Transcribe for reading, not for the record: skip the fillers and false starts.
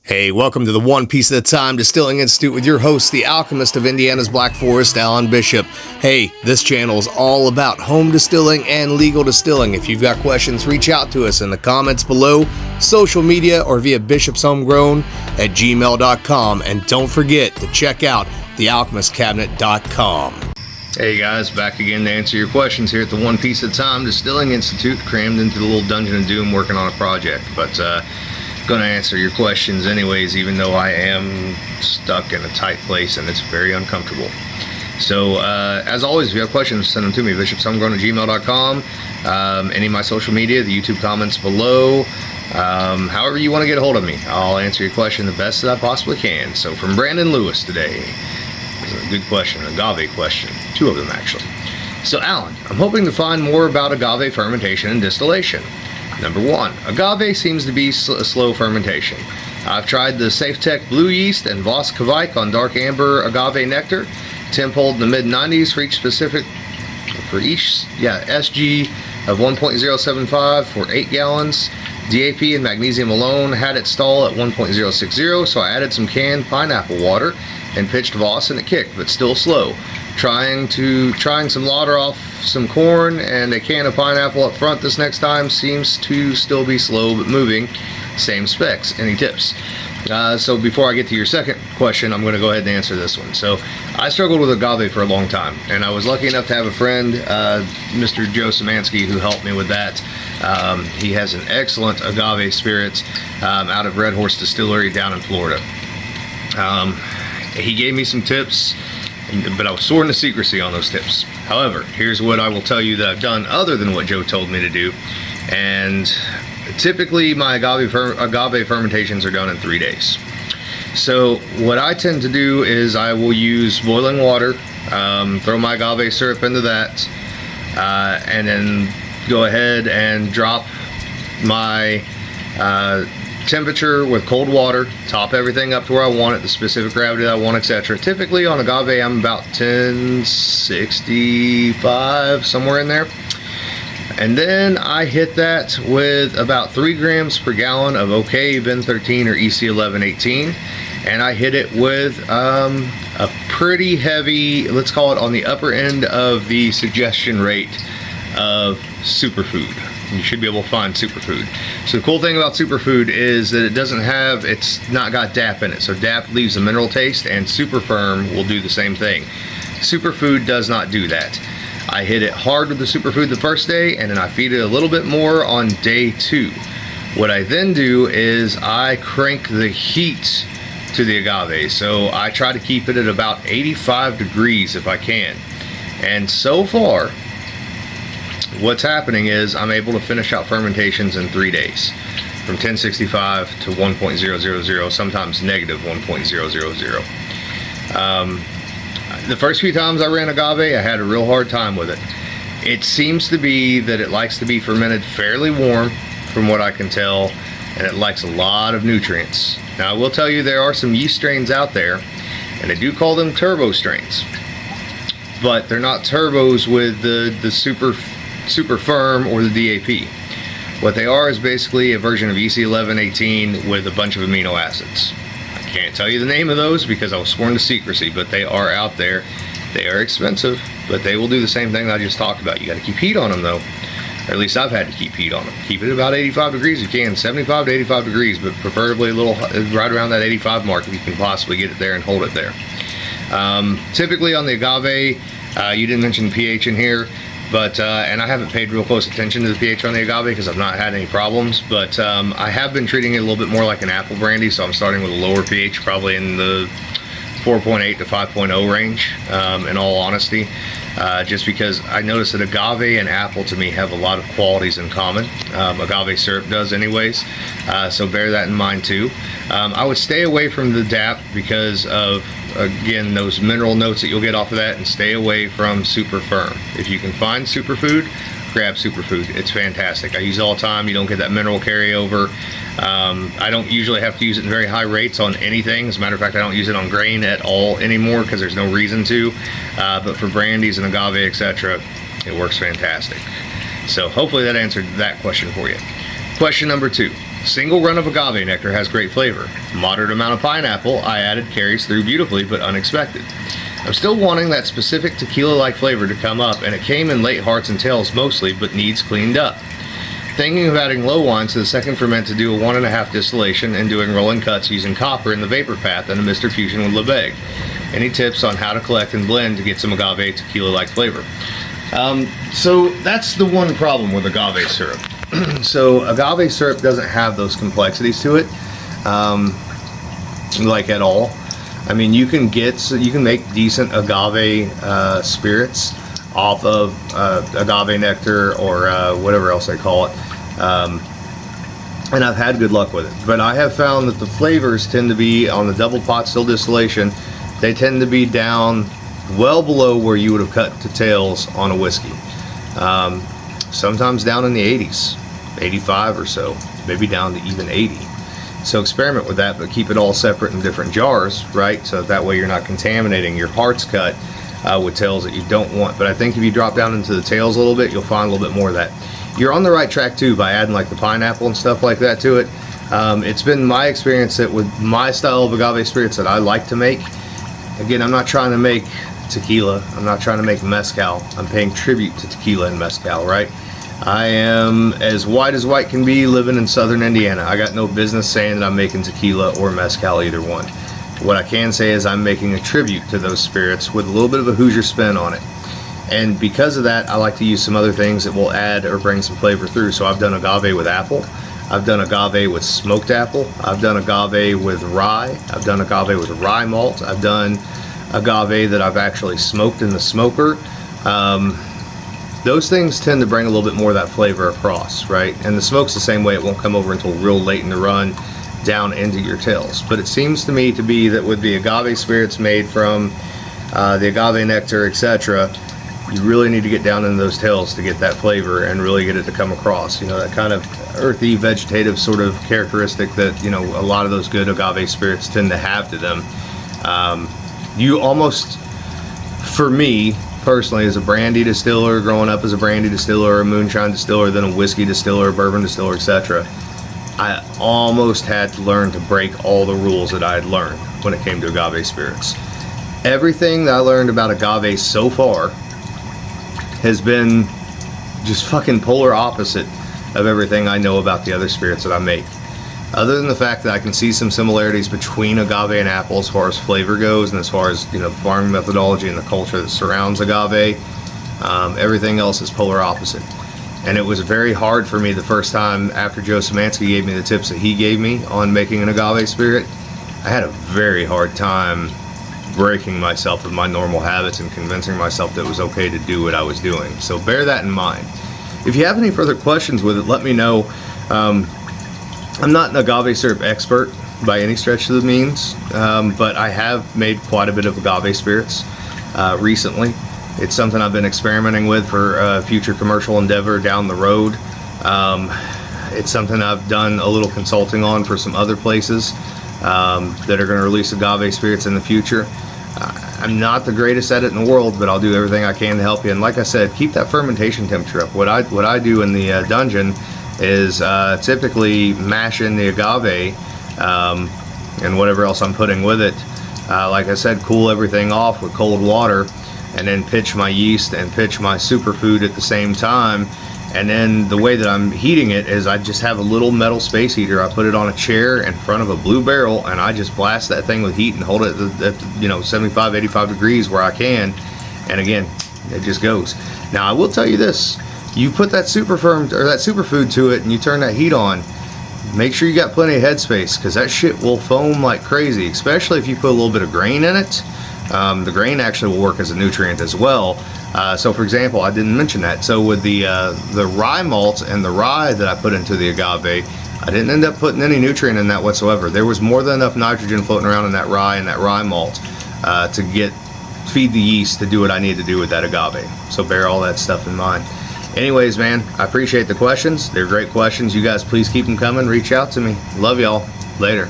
Hey, welcome to the One Piece at a Time Distilling Institute with your host, the alchemist of Indiana's Black Forest, Alan Bishop. Hey, this channel is all about home distilling and legal distilling. If you've got questions, reach out to us in the comments below, social media, or via bishopshomegrown@gmail.com. And don't forget to check out thealchemistcabinet.com. Hey guys, back again to answer your questions here at the One Piece at a Time Distilling Institute, crammed into the little dungeon of doom working on a project. But, going to answer your questions anyways, even though I am stuck in a tight place and it's very uncomfortable. So as always, if you have questions, send them to me, bishopshomegrown@gmail.com, any of my social media, the YouTube comments below, however you want to get a hold of me. I'll answer your question the best that I possibly can. So from Brandon Lewis today, this is a good question, an agave question, two of them actually. So Alan, I'm hoping to find more about agave fermentation and distillation. Number one, agave seems to be a slow fermentation. I've tried the SafeTech Blue Yeast and Voss Kveik on dark amber agave nectar. Temp hold in the mid-90s for each SG of 1.075 for 8 gallons. DAP and magnesium alone had it stall at 1.060, so I added some canned pineapple water and pitched Voss and it kicked, but still slow. Trying some lauter off some corn and a can of pineapple up front this next time seems to still be slow but moving. Same specs. Any tips? So before I get to your second question, I'm going to go ahead and answer this one. So I struggled with agave for a long time, and I was lucky enough to have a friend, Mr. Joe Szymanski, who helped me with that. He has an excellent agave spirit out of Red Horse Distillery down in Florida. He gave me some tips, but I was sworn to secrecy on those tips. However, here's what I will tell you that I've done other than what Joe told me to do. And typically my agave fermentations are done in 3 days. So what I tend to do is I will use boiling water, throw my agave syrup into that, and then go ahead and drop my temperature with cold water, top everything up to where I want it, the specific gravity that I want, etc. Typically on agave I'm about 1065, somewhere in there. And then I hit that with about 3 grams per gallon of OK Ben 13 or EC 1118, and I hit it with a pretty heavy, let's call it on the upper end of the suggestion rate of superfood. You should be able to find superfood. So the cool thing about superfood is that it's not got DAP in it. So DAP leaves a mineral taste, and super firm will do the same thing. Superfood does not do that. I hit it hard with the superfood the first day, and then I feed it a little bit more on day 2. What I then do is I crank the heat to the agave. So I try to keep it at about 85 degrees if I can. And so far, what's happening is I'm able to finish out fermentations in 3 days, from 1065 to 1.000, sometimes negative 1.000. The first few times I ran agave, I had a real hard time with it. It seems to be that it likes to be fermented fairly warm, from what I can tell, and it likes a lot of nutrients. Now I will tell you there are some yeast strains out there, and they do call them turbo strains, but they're not turbos with the super firm or the DAP. What they are is basically a version of EC 1118 with a bunch of amino acids. I can't tell you the name of those because I was sworn to secrecy, but they are out there. They are expensive, but they will do the same thing that I just talked about. You got to keep heat on them though, or at least I've had to keep heat on them. Keep it about 85 degrees if you can, 75 to 85 degrees, but preferably a little right around that 85 mark if you can possibly get it there and hold it there. Typically on the agave, you didn't mention the pH in here, but and I haven't paid real close attention to the pH on the agave because I've not had any problems, but I have been treating it a little bit more like an apple brandy, so I'm starting with a lower pH, probably in the 4.8 to 5.0 range, in all honesty, just because I noticed that agave and apple to me have a lot of qualities in common. Agave syrup does anyways, so bear that in mind too. I would stay away from the DAP because of, again, those mineral notes that you'll get off of that, and stay away from super firm. If you can find superfood, grab superfood. It's fantastic. I use it all the time. You don't get that mineral carryover. I don't usually have to use it in very high rates on anything. As a matter of fact, I don't use it on grain at all anymore because there's no reason to. But for brandies and agave, etc., it works fantastic. So hopefully that answered that question for you. Question number 2. Single run of agave nectar has great flavor. Moderate amount of pineapple I added carries through beautifully but unexpected. I'm still wanting that specific tequila-like flavor to come up, and it came in late hearts and tails mostly, but needs cleaned up. Thinking of adding low wine to the second ferment to do a 1.5 distillation and doing rolling cuts using copper in the vapor path and a Mr. Fusion with Lebesgue. Any tips on how to collect and blend to get some agave tequila-like flavor? So that's the one problem with agave syrup. So agave syrup doesn't have those complexities to it, like at all. I mean, you can make decent agave spirits off of agave nectar or whatever else they call it, and I've had good luck with it. But I have found that the flavors tend to be on the double pot still distillation. They tend to be down well below where you would have cut to tails on a whiskey. Sometimes down in the 80s, 85 or so, maybe down to even 80. So experiment with that, but keep it all separate in different jars, right? So that way you're not contaminating your hearts cut with tails that you don't want. But I think if you drop down into the tails a little bit, you'll find a little bit more of that. You're on the right track too by adding like the pineapple and stuff like that to it. It's been my experience that with my style of agave spirits that I like to make, again, I'm not trying to make tequila, I'm not trying to make mezcal, I'm paying tribute to tequila and mezcal, right? I am as white can be living in southern Indiana. I got no business saying that I'm making tequila or mezcal, either one. What I can say is I'm making a tribute to those spirits with a little bit of a Hoosier spin on it. And because of that, I like to use some other things that will add or bring some flavor through. So I've done agave with apple, I've done agave with smoked apple, I've done agave with rye, I've done agave with rye malt, I've done agave that I've actually smoked in the smoker. Those things tend to bring a little bit more of that flavor across, right? And the smoke's the same way. It won't come over until real late in the run down into your tails. But it seems to me to be that with the agave spirits made from the agave nectar, etc., you really need to get down into those tails to get that flavor and really get it to come across. You know, that kind of earthy, vegetative sort of characteristic that, you know, a lot of those good agave spirits tend to have to them. You almost, for me, personally, as a brandy distiller, growing up as a brandy distiller, a moonshine distiller, then a whiskey distiller, bourbon distiller, etc., I almost had to learn to break all the rules that I had learned when it came to agave spirits. Everything that I learned about agave so far has been just fucking polar opposite of everything I know about the other spirits that I make. Other than the fact that I can see some similarities between agave and apple as far as flavor goes, and as far as, you know, the farming methodology and the culture that surrounds agave, everything else is polar opposite. And it was very hard for me the first time after Joe Szymanski gave me the tips that he gave me on making an agave spirit. I had a very hard time breaking myself of my normal habits and convincing myself that it was okay to do what I was doing. So bear that in mind. If you have any further questions with it, let me know. I'm not an agave syrup expert by any stretch of the means, but I have made quite a bit of agave spirits recently. It's something I've been experimenting with for a future commercial endeavor down the road. It's something I've done a little consulting on for some other places that are going to release agave spirits in the future. I'm not the greatest at it in the world, but I'll do everything I can to help you. And like I said, keep that fermentation temperature up. What I do in the dungeon is typically mash in the agave and whatever else I'm putting with it. Like I said, cool everything off with cold water, and then pitch my yeast and pitch my superfood at the same time. And then the way that I'm heating it is I just have a little metal space heater. I put it on a chair in front of a blue barrel, and I just blast that thing with heat and hold it at 75, 85 degrees where I can. And again, it just goes. Now I will tell you this: you put that superfood to it, and you turn that heat on. Make sure you got plenty of headspace, because that shit will foam like crazy, especially if you put a little bit of grain in it. The grain actually will work as a nutrient as well. So for example, I didn't mention that. So with the rye malts and the rye that I put into the agave, I didn't end up putting any nutrient in that whatsoever. There was more than enough nitrogen floating around in that rye and that rye malt to feed the yeast to do what I need to do with that agave. So bear all that stuff in mind. Anyways, man, I appreciate the questions. They're great questions. You guys please keep them coming. Reach out to me. Love y'all. Later.